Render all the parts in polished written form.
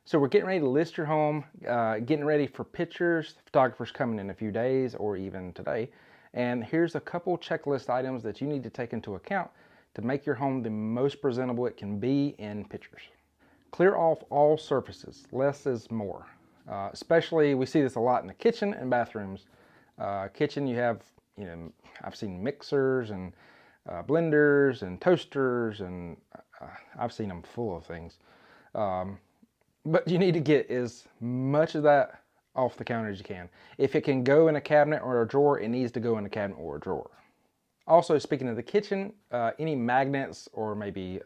So we're getting ready to list your home, getting ready for pictures. The photographer's coming in a few days or even today. And here's a couple checklist items that you need to take into account to make your home the most presentable it can be in pictures. Clear off all surfaces. Less is more. Especially, we see this a lot in the kitchen and bathrooms. Kitchen, you have, I've seen mixers and blenders and toasters, and I've seen them full of things. But you need to get as much of that off the counter as you can. If it can go in a cabinet or a drawer, it needs to go in a cabinet or a drawer. Also, speaking of the kitchen, any magnets or maybe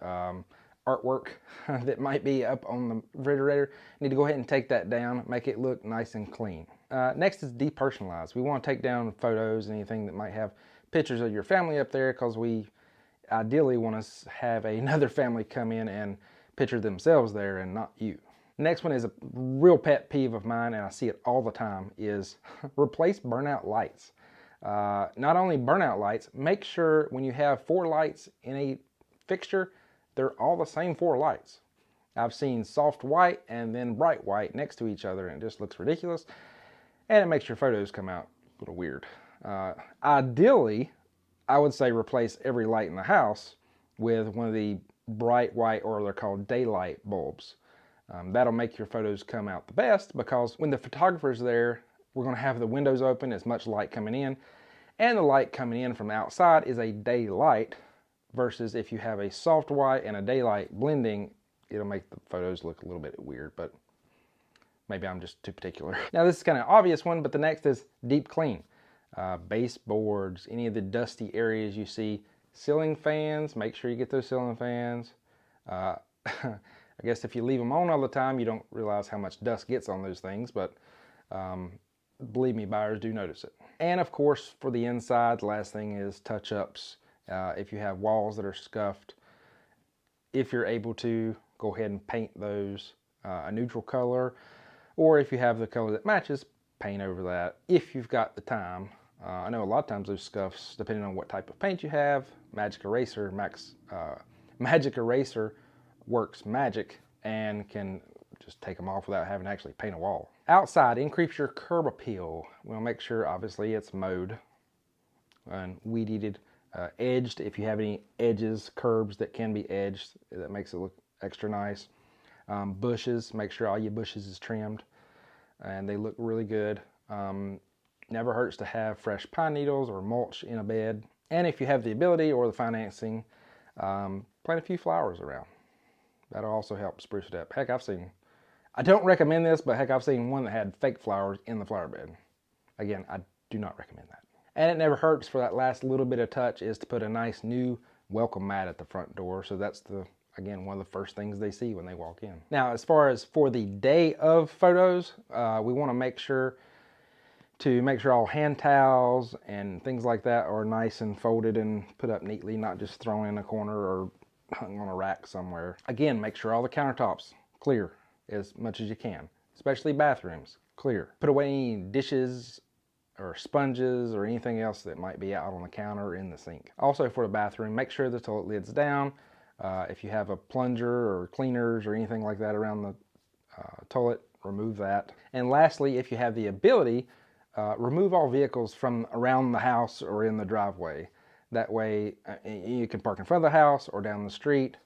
artwork that might be up on the refrigerator, you need to go ahead and take that down, make it look nice and clean. Next is depersonalize. We want to take down photos, anything that might have pictures of your family up there, because we ideally want to have another family come in and picture themselves there and not you. Next one is a real pet peeve of mine, and I see it all the time, is replace burnout lights. Not only burnout lights, make sure when you have 4 lights in a fixture, they're all the same 4 lights. I've seen soft white and then bright white next to each other, and it just looks ridiculous, and it makes your photos come out a little weird. Ideally, I would say replace every light in the house with one of the bright white, or they're called daylight bulbs. That'll make your photos come out the best, because when the photographer's there, we're going to have the windows open, as much light coming in, and the light coming in from the outside is a daylight, versus if you have a soft white and a daylight blending, it'll make the photos look a little bit weird, but maybe I'm just too particular. Now this is kind of an obvious one, but the next is deep clean. Baseboards, any of the dusty areas you see, ceiling fans, make sure you get those ceiling fans. I guess if you leave them on all the time, you don't realize how much dust gets on those things, but believe me, buyers do notice it. And of course, for the inside, the last thing is touch-ups. If you have walls that are scuffed, if you're able to, go ahead and paint those a neutral color, or if you have the color that matches, paint over that if you've got the time. I know a lot of times those scuffs, depending on what type of paint you have, Magic Eraser works magic and can just take them off without having to actually paint a wall. Outside, increase your curb appeal. We'll make sure, obviously, it's mowed and weed eated, edged. If you have any edges, curbs that can be edged, that makes it look extra nice. Bushes, make sure all your bushes is trimmed and they look really good. Never hurts to have fresh pine needles or mulch in a bed. And if you have the ability or the financing, plant a few flowers around. That'll also help spruce it up. Heck, I don't recommend this, but heck, I've seen one that had fake flowers in the flower bed. Again, I do not recommend that. And it never hurts for that last little bit of touch is to put a nice new welcome mat at the front door. So that's again, one of the first things they see when they walk in. Now, as far as for the day of photos, we want to make sure all hand towels and things like that are nice and folded and put up neatly, not just thrown in a corner or hung on a rack somewhere. Again, make sure all the countertops clear as much as you can, especially bathrooms, clear. Put away any dishes or sponges or anything else that might be out on the counter or in the sink. Also for the bathroom, make sure the toilet lid's down. If you have a plunger or cleaners or anything like that around the toilet, remove that. And lastly, if you have the ability, remove all vehicles from around the house or in the driveway. That way you can park in front of the house or down the street.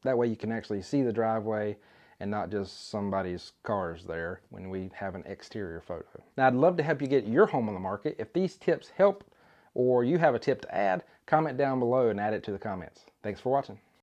That way you can actually see the driveway and not just somebody's cars there when we have an exterior photo. Now, I'd love to help you get your home on the market. If these tips help or you have a tip to add, comment down below and add it to the comments. Thanks for watching.